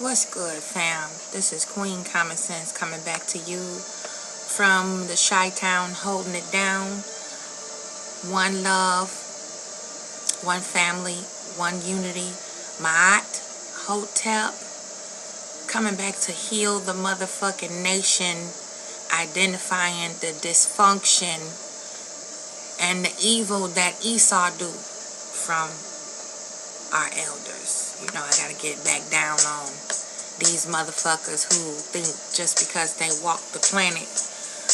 What's good, fam? This is Queen Common Sense coming back to you from the Chi-Town, holding it down. One love, one family, one unity. Ma'at, Hotep, coming back to heal the motherfucking nation, identifying the dysfunction and the evil that Esau do from our elders. You know, I gotta get back down on these motherfuckers who think just because they walk the planet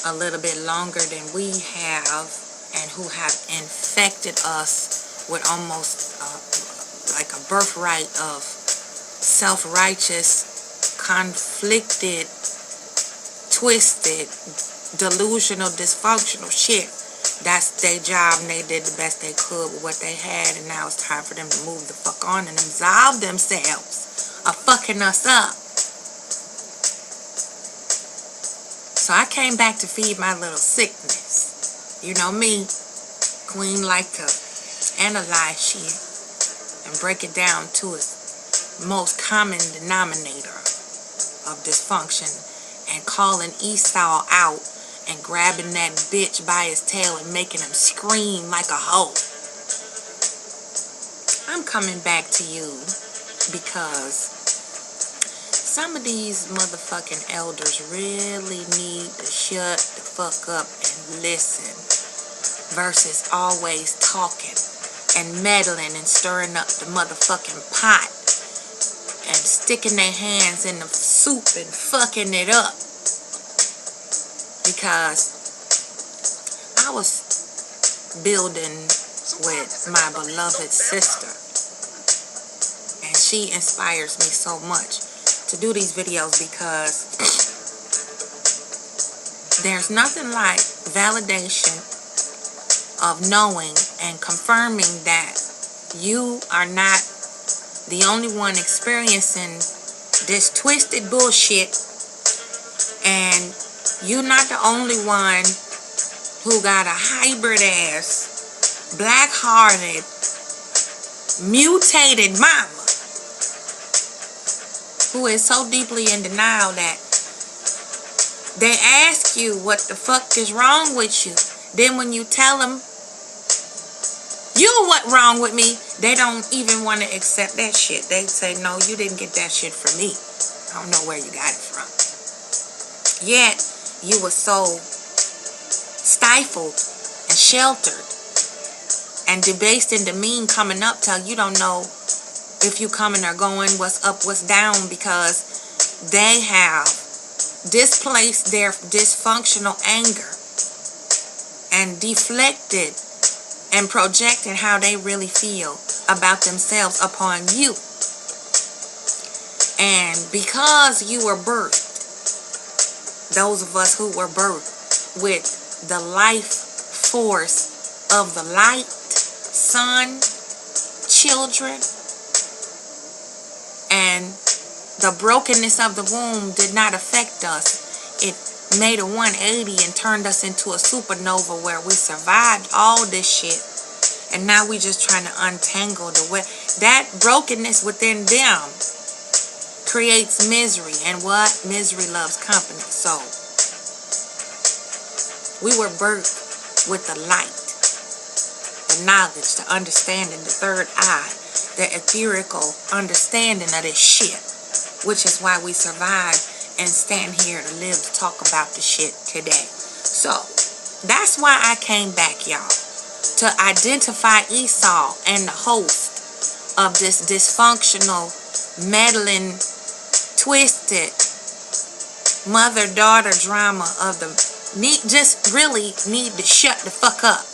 a little bit longer than we have, and who have infected us with almost like a birthright of self-righteous, conflicted, twisted, delusional, dysfunctional shit. That's their job, and they did the best they could with what they had, and now it's time for them to move the fuck on and absolve themselves of fucking us up. So I came back to feed my little sickness. You know me, Queen, like to analyze shit and break it down to its most common denominator of dysfunction, and calling Esau out and grabbing that bitch by his tail and making him scream like a hoe. I'm coming back to you because some of these motherfucking elders really need to shut the fuck up and listen, versus always talking and meddling and stirring up the motherfucking pot and sticking their hands in the soup and fucking it up. Because I was building with my beloved sister, and she inspires me so much to do these videos, because there's nothing like validation of knowing and confirming that you are not the only one experiencing this twisted bullshit, and you're not the only one who got a hybrid ass, black-hearted, mutated mama who is so deeply in denial that they ask you what the fuck is wrong with you. Then when you tell them what wrong with me, they don't even want to accept that shit. They say, no, you didn't get that shit from me. I don't know where you got it from. Yet you were so stifled and sheltered and debased and demeaned coming up till you don't know if you coming or going, what's up, what's down, because they have displaced their dysfunctional anger and deflected and projected how they really feel about themselves upon you. And because you were birthed, those of us who were birthed with the life force of the light, sun, children, and the brokenness of the womb did not affect us. It made a 180 and turned us into a supernova where we survived all this shit. And now we just trying to untangle the web. That brokenness within them creates misery, and what? Misery loves company. So we were birthed with the light, the knowledge, the understanding, the third eye, the etherical understanding of this shit, which is why we survive and stand here to live to talk about the shit today. So that's why I came back, y'all, to identify Esau and the host of this dysfunctional, meddling, twisted mother-daughter drama of the just really need to shut the fuck up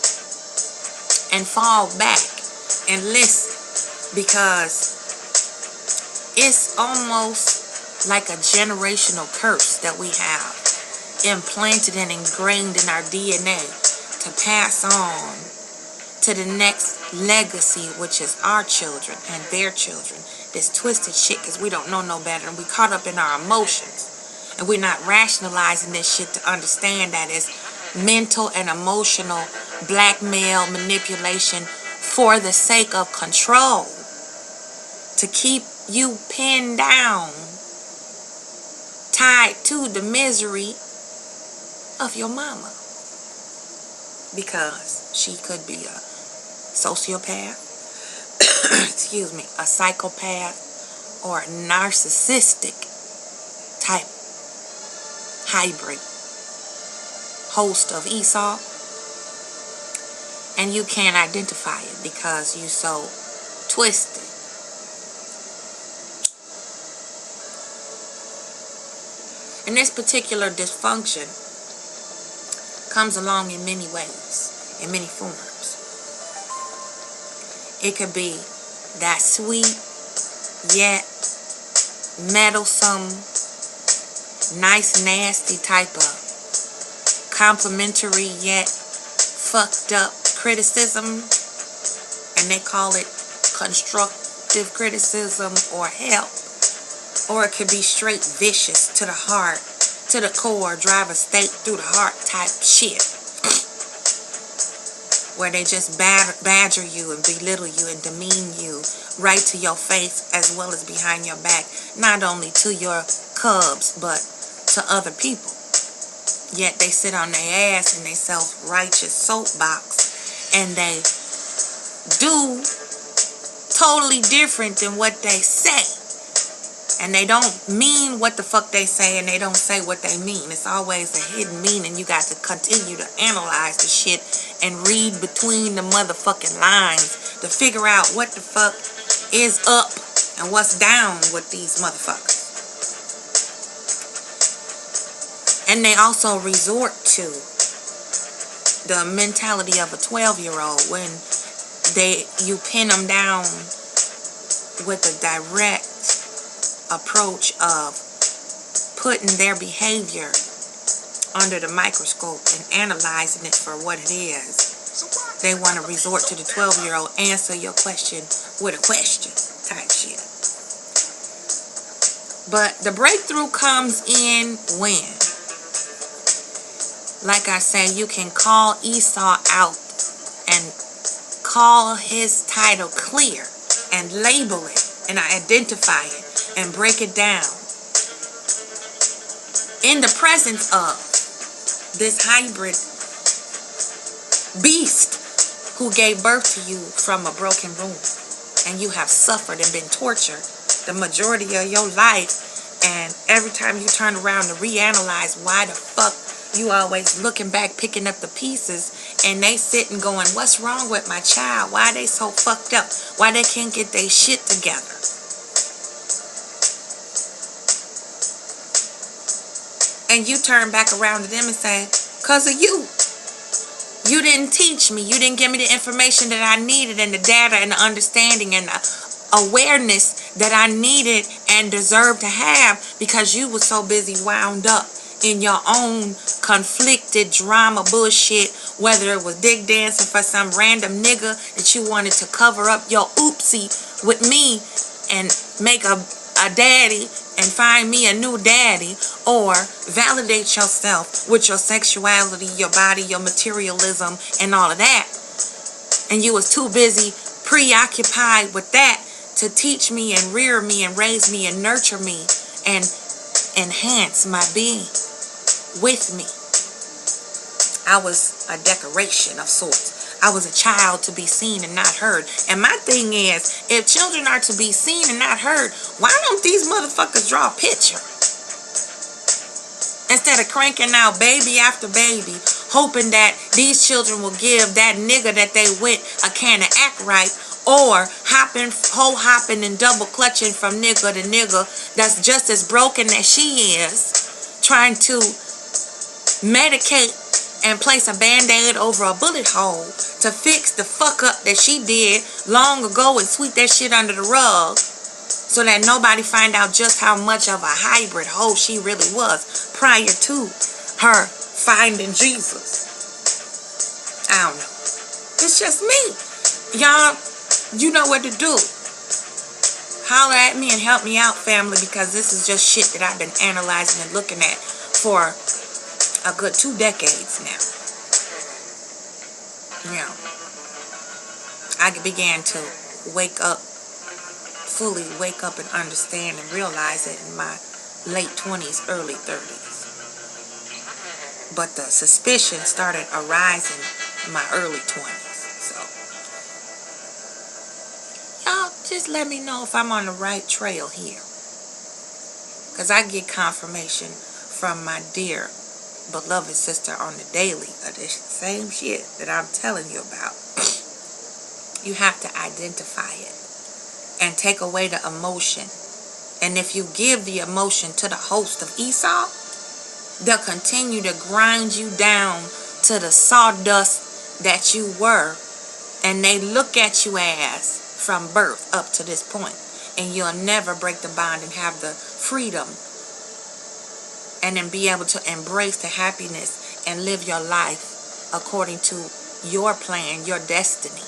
and fall back and listen, because it's almost like a generational curse that we have implanted and ingrained in our DNA to pass on to the next legacy, which is our children and their children. This twisted shit, because we don't know no better, and we caught up in our emotions, and we're not rationalizing this shit to understand that it's mental and emotional blackmail, manipulation for the sake of control, to keep you pinned down tied to the misery of your mama. Because she could be a sociopath, excuse me, a psychopath, or a narcissistic type hybrid host of Esau. And you can't identify it because you so twisted. And this particular dysfunction comes along in many ways, in many forms. It could be that sweet, yet meddlesome, nice, nasty type of complimentary, yet fucked up criticism. And they call it constructive criticism or help. Or it could be straight vicious to the heart, to the core, drive a stake through the heart type shit. Where they just badger you and belittle you and demean you right to your face as well as behind your back. Not only to your cubs, but to other people. Yet they sit on their ass in their self-righteous soapbox and they do totally different than what they say. And they don't mean what the fuck they say, and they don't say what they mean. It's always a hidden meaning. You got to continue to analyze the shit and read between the motherfucking lines to figure out what the fuck is up and what's down with these motherfuckers. And they also resort to the mentality of a 12-year-old when you pin them down with a direct approach of putting their behavior under the microscope and analyzing it for what it is. They want to resort to the 12-year-old answer your question with a question type shit. But the breakthrough comes in when, like I said, you can call Esau out and call his title clear and label it and identify it and break it down in the presence of this hybrid beast who gave birth to you from a broken womb, and you have suffered and been tortured the majority of your life, and every time you turn around to reanalyze why the fuck you always looking back picking up the pieces, and they sitting going, what's wrong with my child? Why they so fucked up? Why they can't get their shit together? And you turn back around to them and say, because of you. You didn't teach me. You didn't give me the information that I needed and the data and the understanding and the awareness that I needed and deserved to have because you were so busy wound up in your own conflicted drama bullshit, whether it was dick dancing for some random nigga that you wanted to cover up your oopsie with me and make a daddy and find me a new daddy, or validate yourself with your sexuality, your body, your materialism, and all of that. And you was too busy preoccupied with that to teach me and rear me and raise me and nurture me and enhance my being with me. I was a decoration of sorts. I was a child to be seen and not heard. And my thing is, if children are to be seen and not heard, why don't these motherfuckers draw a picture? Instead of cranking out baby after baby, hoping that these children will give that nigga that they with a can of act right, or hopping and double clutching from nigga to nigga that's just as broken as she is, trying to medicate and place a band-aid over a bullet hole to fix the fuck up that she did long ago and sweep that shit under the rug so that nobody find out just how much of a hybrid hoe she really was prior to her finding Jesus. I don't know. It's just me. Y'all, you know what to do. Holler at me and help me out, family, because this is just shit that I've been analyzing and looking at for a good 2 decades now. You know, I began to fully wake up and understand and realize it in my late 20s, early 30s. But the suspicion started arising in my early 20s. So, y'all just let me know if I'm on the right trail here. Because I get confirmation from my dear beloved sister on the daily of this same shit that I'm telling you about. You have to identify it and take away the emotion. And if you give the emotion to the host of Esau, they'll continue to grind you down to the sawdust that you were, and they look at you as from birth up to this point, and you'll never break the bond and have the freedom and then be able to embrace the happiness and live your life according to your plan, your destiny.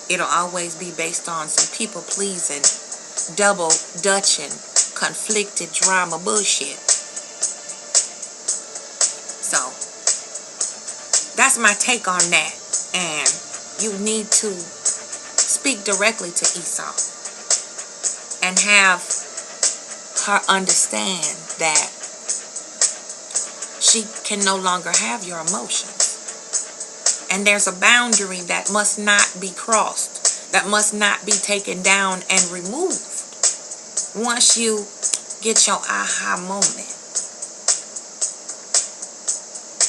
It'll always be based on some people pleasing, double dutching, conflicted drama bullshit. So that's my take on that. And you need to speak directly to Esau and have her understand that she can no longer have your emotions. And there's a boundary that must not be crossed, that must not be taken down and removed once you get your aha moment.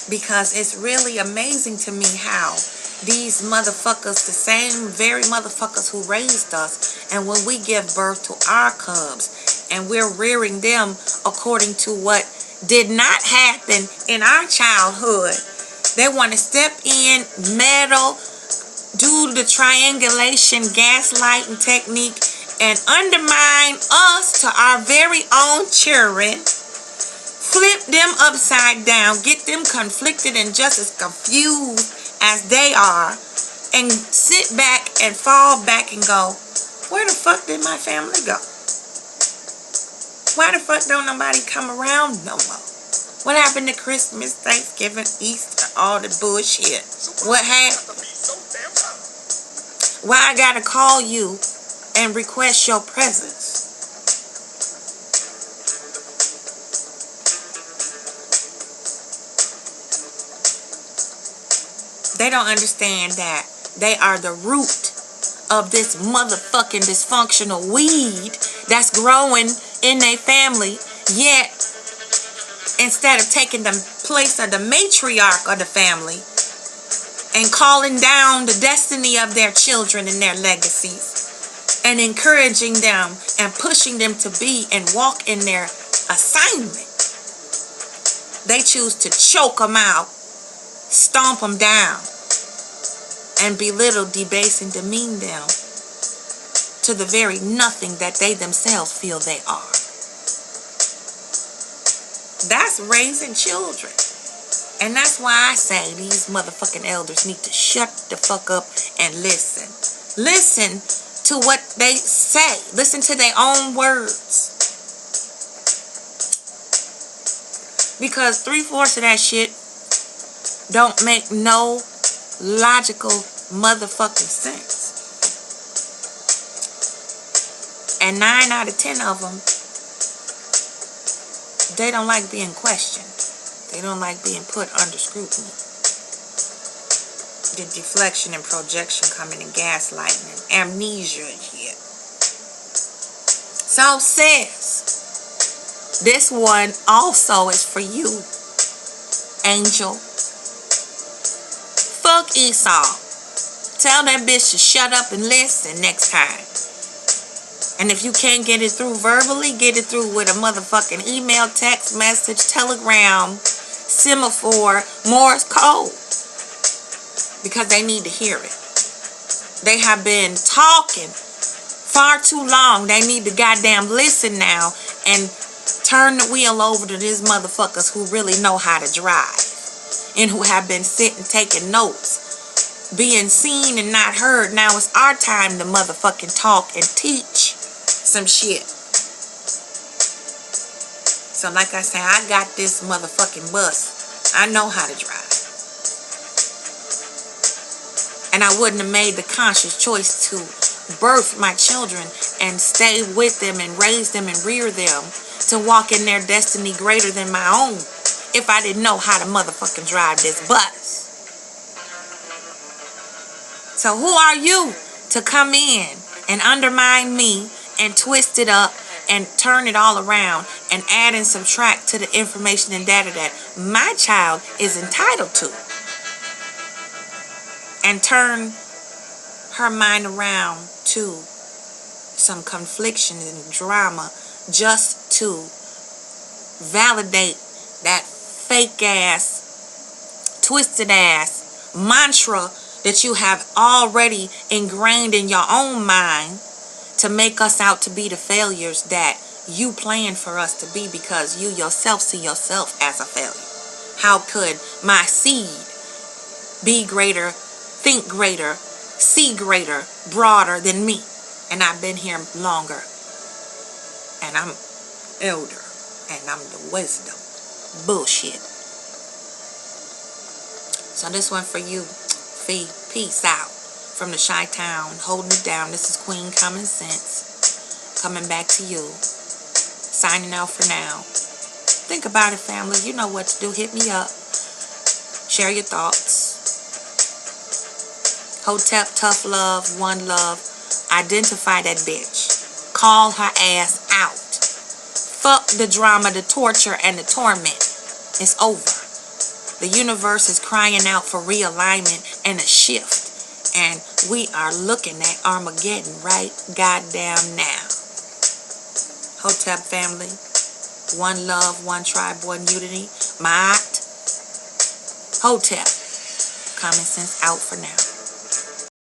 Because it's really amazing to me how these motherfuckers, the same very motherfuckers who raised us, and when we give birth to our cubs and we're rearing them according to what did not happen in our childhood, they want to step in, meddle, do the triangulation, gaslighting technique, and undermine us to our very own children. Flip them upside down, get them conflicted and just as confused as they are, and sit back and fall back and go, where the fuck did my family go? Why the fuck don't nobody come around no more? What happened to Christmas, Thanksgiving, Easter, all the bullshit? What happened? Why I gotta call you and request your presence? They don't understand that they are the root of this motherfucking dysfunctional weed that's growing in their family. Yet, instead of taking the place of the matriarch of the family and calling down the destiny of their children and their legacies and encouraging them and pushing them to be and walk in their assignment, they choose to choke them out, stomp them down, and belittle, debase, and demean them to the very nothing that they themselves feel they are. That's raising children. And that's why I say these motherfucking elders need to shut the fuck up and listen. Listen to what they say. Listen to their own words. Because 3/4 of that shit don't make no logical motherfucking sense. And 9 out of 10 of them, they don't like being questioned. They don't like being put under scrutiny. The deflection and projection coming in gaslighting and amnesia and shit. So sis, this one also is for you, Angel. Fuck Esau. Tell that bitch to shut up and listen next time. And if you can't get it through verbally, get it through with a motherfucking email, text message, telegram, semaphore, Morse code. Because they need to hear it. They have been talking far too long. They need to goddamn listen now and turn the wheel over to these motherfuckers who really know how to drive. And who have been sitting taking notes. Being seen and not heard. Now it's our time to motherfucking talk and teach some shit. So like I say, I got this motherfucking bus. I know how to drive. And I wouldn't have made the conscious choice to birth my children and stay with them and raise them and rear them to walk in their destiny greater than my own if I didn't know how to motherfucking drive this bus. So who are you to come in and undermine me and twist it up and turn it all around and add and subtract to the information and data that my child is entitled to, and turn her mind around to some confliction and drama just to validate that fake ass, twisted ass mantra that you have already ingrained in your own mind to make us out to be the failures that you planned for us to be, because you yourself see yourself as a failure. How could my seed be greater, think greater, see greater, broader than me? And I've been here longer, and I'm elder, and I'm the wisdom. Bullshit. So this one for you, Fee. Peace out. From the Chi-Town, holding it down. This is Queen Common Sense, coming back to you. Signing out for now. Think about it, family. You know what to do. Hit me up. Share your thoughts. Hotep, tough love, one love. Identify that bitch. Call her ass out. Fuck the drama, the torture, and the torment. It's over. The universe is crying out for realignment and a shift. And we are looking at Armageddon right goddamn now. Hotep family. One love, one tribe, one unity. Ma'at. Hotep. Common Sense out for now.